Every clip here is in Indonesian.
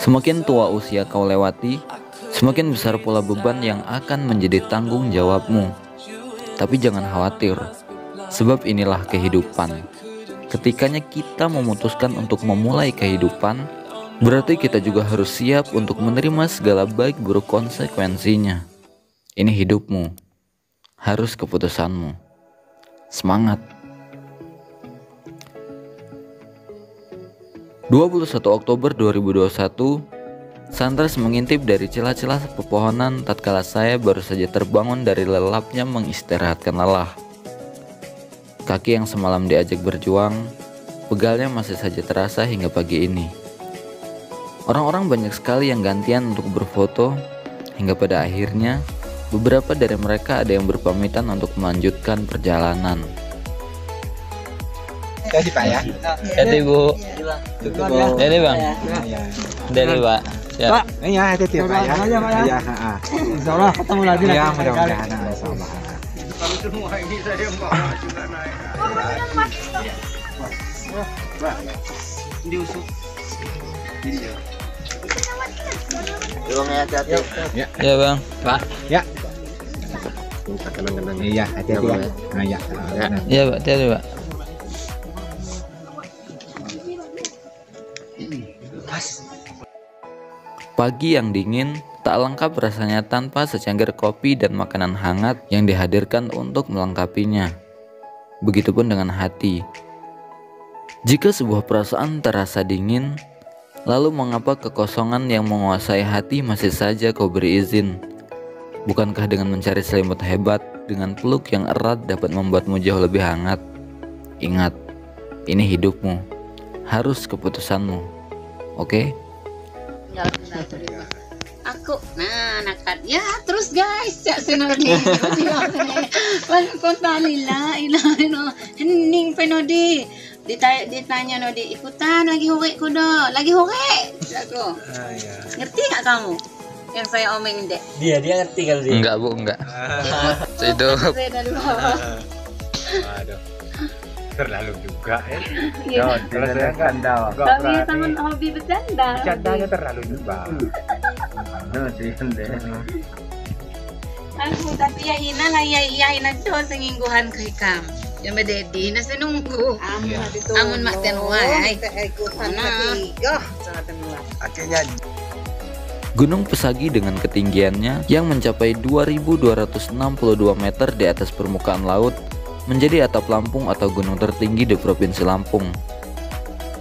Semakin tua usia kau lewati, semakin besar pula beban yang akan menjadi tanggung jawabmu. Tapi jangan khawatir, sebab inilah kehidupan. Ketikanya kita memutuskan untuk memulai kehidupan, berarti kita juga harus siap untuk menerima segala baik buruk konsekuensinya. Ini hidupmu, harus keputusanmu. Semangat! 21 Oktober 2021, Sandras mengintip dari celah-celah pepohonan tatkala saya baru saja terbangun dari lelapnya mengistirahatkan lelah. Kaki yang semalam diajak berjuang, pegalnya masih saja terasa hingga pagi ini. Orang-orang banyak sekali yang gantian untuk berfoto, hingga pada akhirnya beberapa dari mereka ada yang berpamitan untuk melanjutkan perjalanan. Jadi Pak ya. Jadi Bu. Jadi Bang. Jadi Pak. Siap. Pak, iya hati-hati Pak ya. Iya, heeh. Insyaallah ketemu lagi Ya, mudah-mudahan insyaallah. Kalau semua ini saya bawa juga naik. Diusuk. Iya. Tolong ya hati-hati. Ya. Ya Bang. Pak. Ya. Kenang-kenang. Iya, hati-hati ya. Nah, ya. Iya Pak, hati-hati Pak. Pagi yang dingin tak lengkap rasanya tanpa secangkir kopi dan makanan hangat yang dihadirkan untuk melengkapinya. Begitupun dengan hati. Jika sebuah perasaan terasa dingin, lalu mengapa kekosongan yang menguasai hati masih saja kau beri izin? Bukankah dengan mencari selimut hebat, dengan peluk yang erat dapat membuatmu jauh lebih hangat? Ingat, ini hidupmu, harus keputusanmu. Oke? Aku nakat ya terus guys ya senodi kontalila ila hening penodi ditanya nodi ikutan lagi hore kudo lagi hore aku ngerti nggak kamu yang saya omongin deh Dia ngerti kali dia. Enggak Bu, enggak. Hidup. Aduh. Terlalu juga ya. Iya. Kalau saya kan Tapi teman hobi bercanda. bercandanya terlalu juga. Aku tapi ya ina lah ya ina tuh sengingguhan kekam. Yang bededi na senunggu. Amun mak tenwai. Akhirnya Gunung Pesagi dengan ketinggiannya yang mencapai 2262 meter di atas permukaan laut menjadi atap Lampung atau gunung tertinggi di Provinsi Lampung.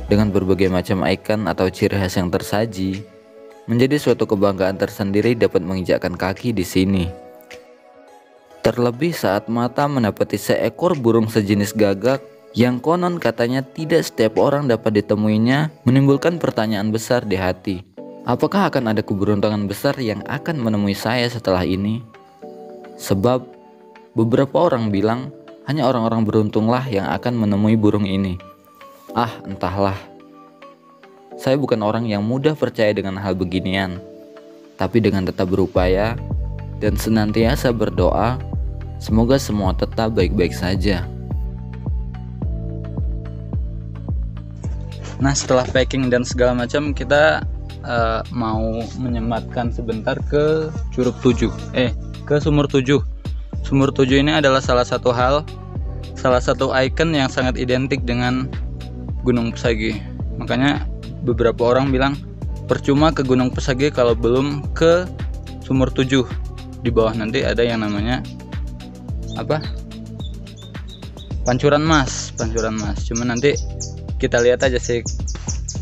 Dengan berbagai macam ikon atau ciri khas yang tersaji, menjadi suatu kebanggaan tersendiri dapat menginjakkan kaki di sini. Terlebih saat mata mendapati seekor burung sejenis gagak yang konon katanya tidak setiap orang dapat ditemuinya, menimbulkan pertanyaan besar di hati. Apakah akan ada keberuntungan besar yang akan menemui saya setelah ini? Sebab beberapa orang bilang hanya orang-orang beruntunglah yang akan menemui burung ini. Ah, entahlah. Saya bukan orang yang mudah percaya dengan hal beginian. Tapi dengan tetap berupaya dan senantiasa berdoa, semoga semua tetap baik-baik saja. Nah, setelah packing dan segala macam, kita mau menyematkan sebentar ke Curug 7. Ke Sumur 7. Sumur 7 ini adalah salah satu ikon yang sangat identik dengan Gunung Pesagi. Makanya beberapa orang bilang percuma ke Gunung Pesagi kalau belum ke Sumur 7. Di bawah nanti ada yang namanya Pancuran Mas. Cuma nanti kita lihat aja sih,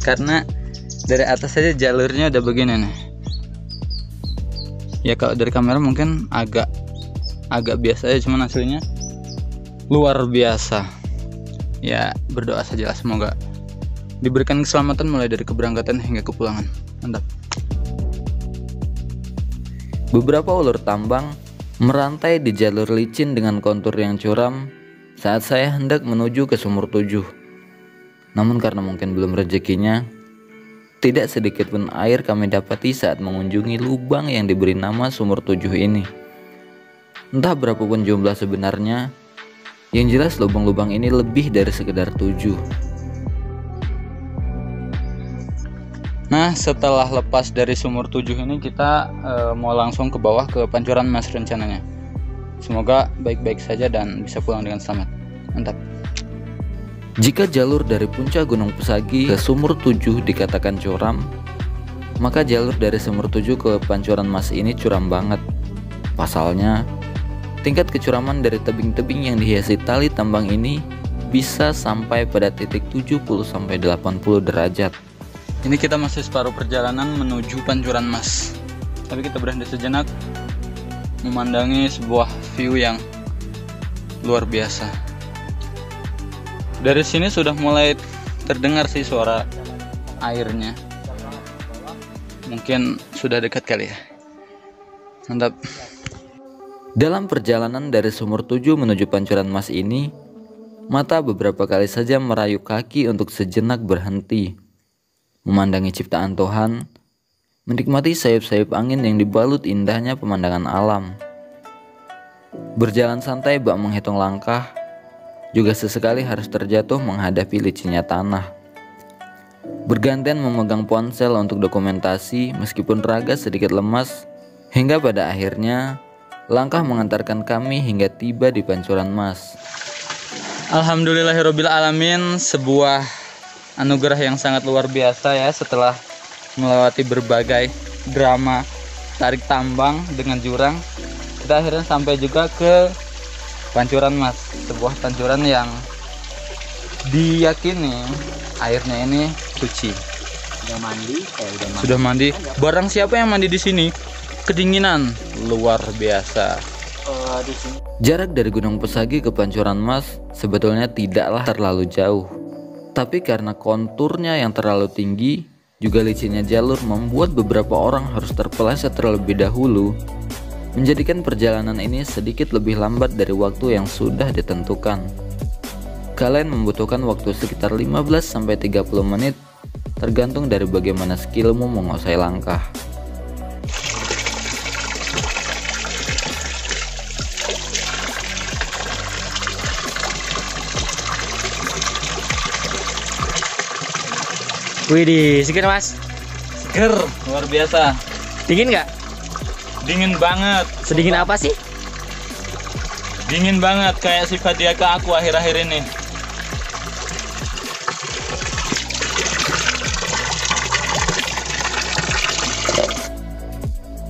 karena dari atas saja jalurnya udah begini nih. Ya kalau dari kamera mungkin agak biasa aja, cuman hasilnya luar biasa. Ya berdoa sajalah semoga diberikan keselamatan mulai dari keberangkatan hingga kepulangan. Mantap. Beberapa ulur tambang merantai di jalur licin dengan kontur yang curam saat saya hendak menuju ke Sumur 7. Namun karena mungkin belum rezekinya, tidak sedikit pun air kami dapati saat mengunjungi lubang yang diberi nama Sumur 7 ini. Entah berapapun jumlah sebenarnya, yang jelas lubang-lubang ini lebih dari sekedar 7. Nah, setelah lepas dari Sumur 7 ini kita mau langsung ke bawah ke Pancuran Mas rencananya. Semoga baik-baik saja dan bisa pulang dengan selamat. Mantap. Jika jalur dari puncak Gunung Pesagi ke Sumur 7 dikatakan curam, maka jalur dari Sumur 7 ke Pancuran Mas ini curam banget. Pasalnya, tingkat kecuraman dari tebing-tebing yang dihiasi tali tambang ini bisa sampai pada titik 70-80 derajat. Ini kita masih separuh perjalanan menuju Pancuran Mas. Tapi kita berhenti sejenak memandangi sebuah view yang luar biasa. Dari sini sudah mulai terdengar sih suara airnya. Mungkin sudah dekat kali ya. Mantap. Dalam perjalanan dari Sumur 7 menuju Pancuran Mas ini, mata beberapa kali saja merayu kaki untuk sejenak berhenti, memandangi ciptaan Tuhan, menikmati sayup-sayup angin yang dibalut indahnya pemandangan alam. Berjalan santai bak menghitung langkah, juga sesekali harus terjatuh menghadapi licinnya tanah. Bergantian memegang ponsel untuk dokumentasi meskipun raga sedikit lemas, hingga pada akhirnya langkah mengantarkan kami hingga tiba di Pancuran Mas. Alhamdulillahirabbil alamin, sebuah anugerah yang sangat luar biasa ya. Setelah melewati berbagai drama tarik tambang dengan jurang, kita akhirnya sampai juga ke Pancuran Mas, sebuah pancuran yang diyakini airnya ini suci. Sudah mandi. Barang siapa yang mandi di sini kedinginan luar biasa. Jarak dari Gunung Pesagi ke Pancuran Mas sebetulnya tidaklah terlalu jauh. Tapi karena konturnya yang terlalu tinggi, juga licinnya jalur membuat beberapa orang harus terpeleset terlebih dahulu, menjadikan perjalanan ini sedikit lebih lambat dari waktu yang sudah ditentukan. Kalian membutuhkan waktu sekitar 15-30 menit, tergantung dari bagaimana skillmu menguasai langkah. Widih, seger Mas. Seger, luar biasa. Dingin nggak? Dingin banget. Sedingin apa sih? Dingin banget, kayak sifat dia ke aku akhir-akhir ini.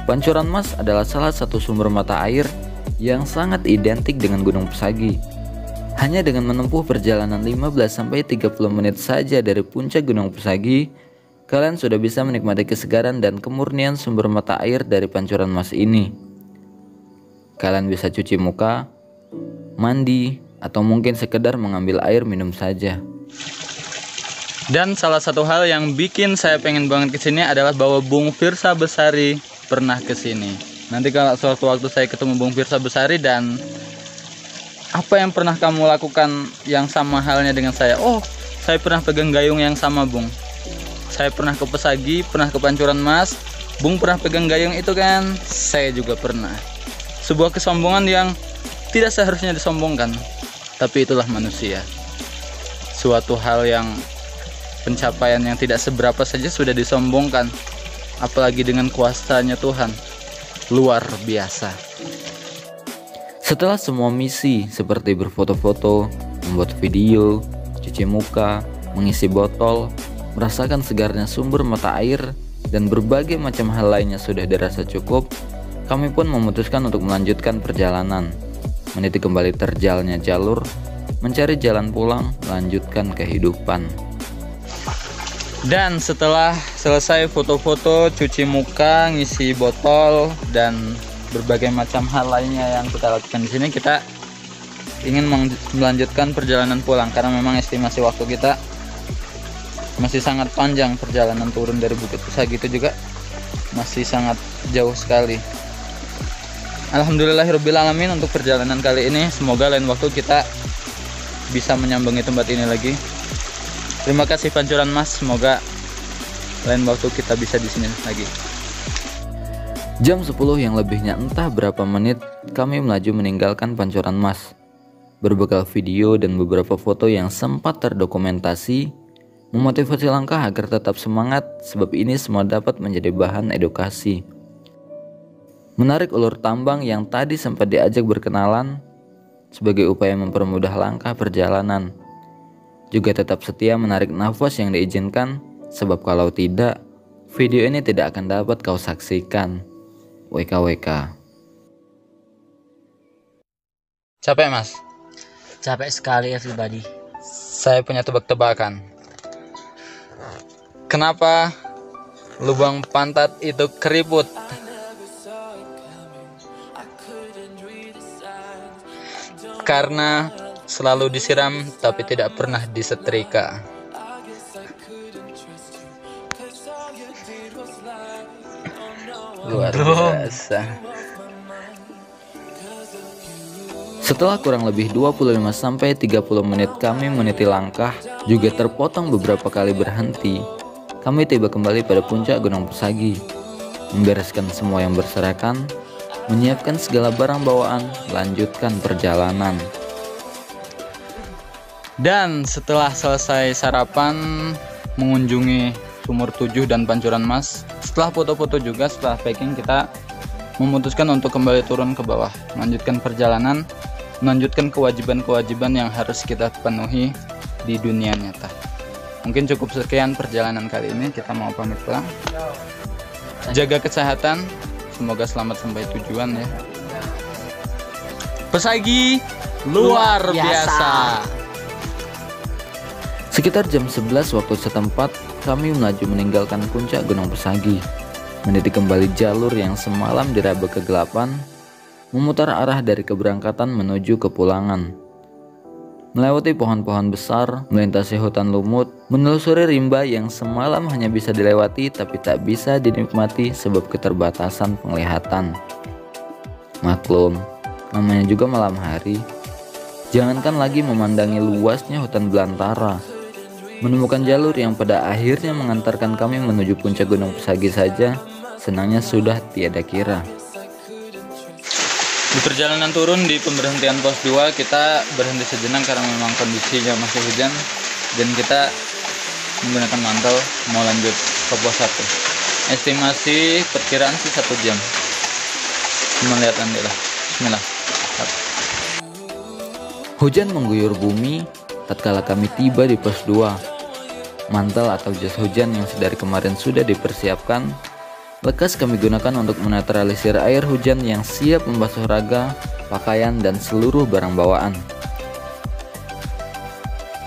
Pancuran Mas adalah salah satu sumber mata air yang sangat identik dengan Gunung Pesagi. Hanya dengan menempuh perjalanan 15-30 menit saja dari puncak Gunung Pesagi, kalian sudah bisa menikmati kesegaran dan kemurnian sumber mata air dari Pancuran Mas ini. Kalian bisa cuci muka, mandi, atau mungkin sekedar mengambil air minum saja. Dan salah satu hal yang bikin saya pengen banget kesini adalah bahwa Bung Firsa Besari pernah kesini. Nanti kalau suatu waktu saya ketemu Bung Firsa Besari dan apa yang pernah kamu lakukan yang sama halnya dengan saya? Oh, saya pernah pegang gayung yang sama, Bung. Saya pernah ke Pesagi, pernah ke Pancuran Mas. Bung pernah pegang gayung itu kan? Saya juga pernah. Sebuah kesombongan yang tidak seharusnya disombongkan, tapi itulah manusia. Suatu hal yang pencapaian yang tidak seberapa saja sudah disombongkan, apalagi dengan kuasanya Tuhan. Luar biasa. Setelah semua misi seperti berfoto-foto, membuat video, cuci muka, mengisi botol, merasakan segarnya sumber mata air, dan berbagai macam hal lainnya sudah dirasa cukup, kami pun memutuskan untuk melanjutkan perjalanan, meniti kembali terjalnya jalur, mencari jalan pulang, melanjutkan kehidupan. Dan setelah selesai foto-foto, cuci muka, ngisi botol, dan berbagai macam hal lainnya yang kita lakukan di sini, kita ingin melanjutkan perjalanan pulang karena memang estimasi waktu kita masih sangat panjang. Perjalanan turun dari Bukit Pesagi itu juga masih sangat jauh sekali. Alhamdulillahirabbil alamin untuk perjalanan kali ini. Semoga lain waktu kita bisa menyambangi tempat ini lagi. Terima kasih Pancuran Mas. Semoga lain waktu kita bisa di sini lagi. Jam 10 yang lebihnya entah berapa menit, kami melaju meninggalkan Pancuran Mas. Berbekal video dan beberapa foto yang sempat terdokumentasi, memotivasi langkah agar tetap semangat, sebab ini semua dapat menjadi bahan edukasi. Menarik ulur tambang yang tadi sempat diajak berkenalan sebagai upaya mempermudah langkah perjalanan. Juga tetap setia menarik nafas yang diizinkan, sebab kalau tidak, video ini tidak akan dapat kau saksikan. WKWK. Capek mas? Capek sekali everybody. Saya punya tebak-tebakan. Kenapa lubang pantat itu keriput? Karena selalu disiram tapi tidak pernah disetrika. Luar biasa. Setelah kurang lebih 25-30 menit kami meniti langkah, juga terpotong beberapa kali berhenti, kami tiba kembali pada puncak Gunung Pesagi, membereskan semua yang berserakan, menyiapkan segala barang bawaan, lanjutkan perjalanan. Dan setelah selesai sarapan, mengunjungi Sumur 7 dan Pancuran Mas, setelah foto-foto juga, setelah packing, kita memutuskan untuk kembali turun ke bawah, melanjutkan perjalanan, melanjutkan kewajiban-kewajiban yang harus kita penuhi di dunia nyata. Mungkin cukup sekian perjalanan kali ini, kita mau pamit pulang. Jaga kesehatan, semoga selamat sampai tujuan ya. Pesagi luar biasa. Sekitar jam 11 waktu setempat, kami melaju meninggalkan puncak Gunung Pesagi, meniti kembali jalur yang semalam diraba kegelapan, memutar arah dari keberangkatan menuju kepulangan. Melewati pohon-pohon besar, melintasi hutan lumut, menelusuri rimba yang semalam hanya bisa dilewati tapi tak bisa dinikmati sebab keterbatasan penglihatan. Maklum, namanya juga malam hari. Jangankan lagi memandangi luasnya hutan belantara, menemukan jalur yang pada akhirnya mengantarkan kami menuju puncak Gunung Pesagi saja, senangnya sudah tiada kira. Di perjalanan turun di pemberhentian pos 2, kita berhenti sejenak karena memang kondisinya masih hujan, dan kita menggunakan mantel mau lanjut ke pos 1. Estimasi perkiraan sih 1 jam. Cuma lihat nanti lah. Bismillah. Hujan mengguyur bumi tatkala kami tiba di pos 2. Mantel atau jas hujan yang sedari kemarin sudah dipersiapkan, lekas kami gunakan untuk menetralisir air hujan yang siap membasuh raga, pakaian, dan seluruh barang bawaan.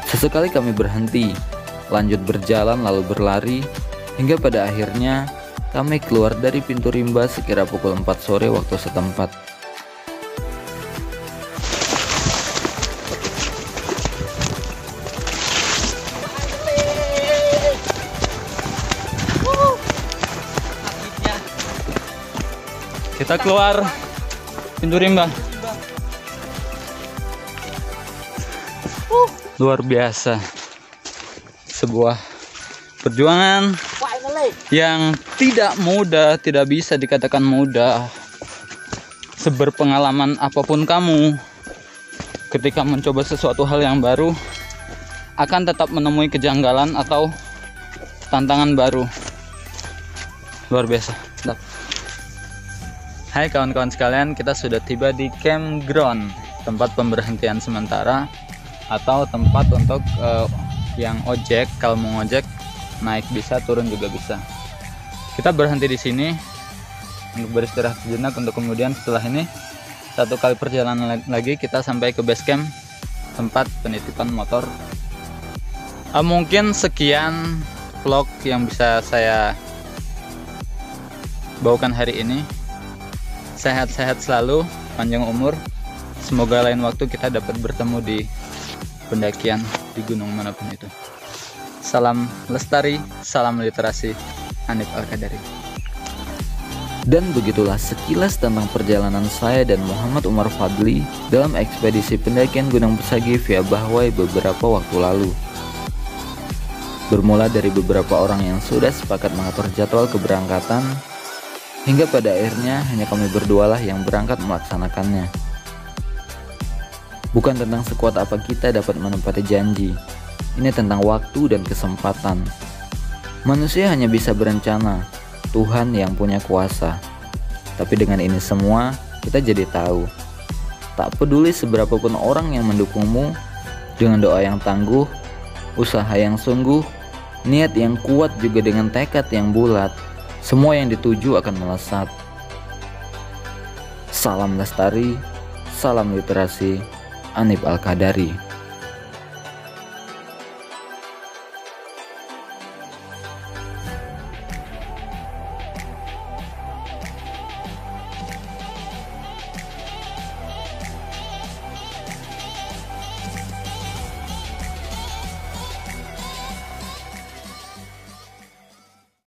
Sesekali kami berhenti, lanjut berjalan lalu berlari, hingga pada akhirnya kami keluar dari pintu rimba sekira pukul 4 sore waktu setempat. Kita keluar pintu rimba. Luar biasa. Sebuah perjuangan yang tidak mudah, tidak bisa dikatakan mudah. Seberpengalaman apapun kamu, ketika mencoba sesuatu hal yang baru, akan tetap menemui kejanggalan atau tantangan baru. Luar biasa. Hai kawan-kawan sekalian, kita sudah tiba di campground, tempat pemberhentian sementara atau tempat untuk yang ojek. Kalau mau ngojek naik bisa, turun juga bisa. Kita berhenti di sini untuk beristirahat sejenak, untuk kemudian setelah ini 1 kali perjalanan lagi kita sampai ke base camp, tempat penitipan motor. Mungkin sekian vlog yang bisa saya bawakan hari ini. Sehat-sehat selalu, panjang umur. Semoga lain waktu kita dapat bertemu di pendakian di gunung manapun itu. Salam lestari, salam literasi. Hanif Al-Qadari. Dan begitulah sekilas tentang perjalanan saya dan Muhammad Umar Fadli dalam ekspedisi pendakian Gunung Pesagi via Bahwai beberapa waktu lalu. Bermula dari beberapa orang yang sudah sepakat mengatur jadwal keberangkatan, hingga pada akhirnya hanya kami berdualah yang berangkat melaksanakannya. Bukan tentang sekuat apa kita dapat menepati janji, Ini tentang waktu dan kesempatan. Manusia hanya bisa berencana, Tuhan yang punya kuasa. Tapi dengan ini semua, kita jadi tahu, tak peduli seberapapun orang yang mendukungmu, dengan doa yang tangguh, usaha yang sungguh, niat yang kuat juga dengan tekad yang bulat, semua yang dituju akan melesat. Salam lestari, salam literasi, Anib Al-Qadari.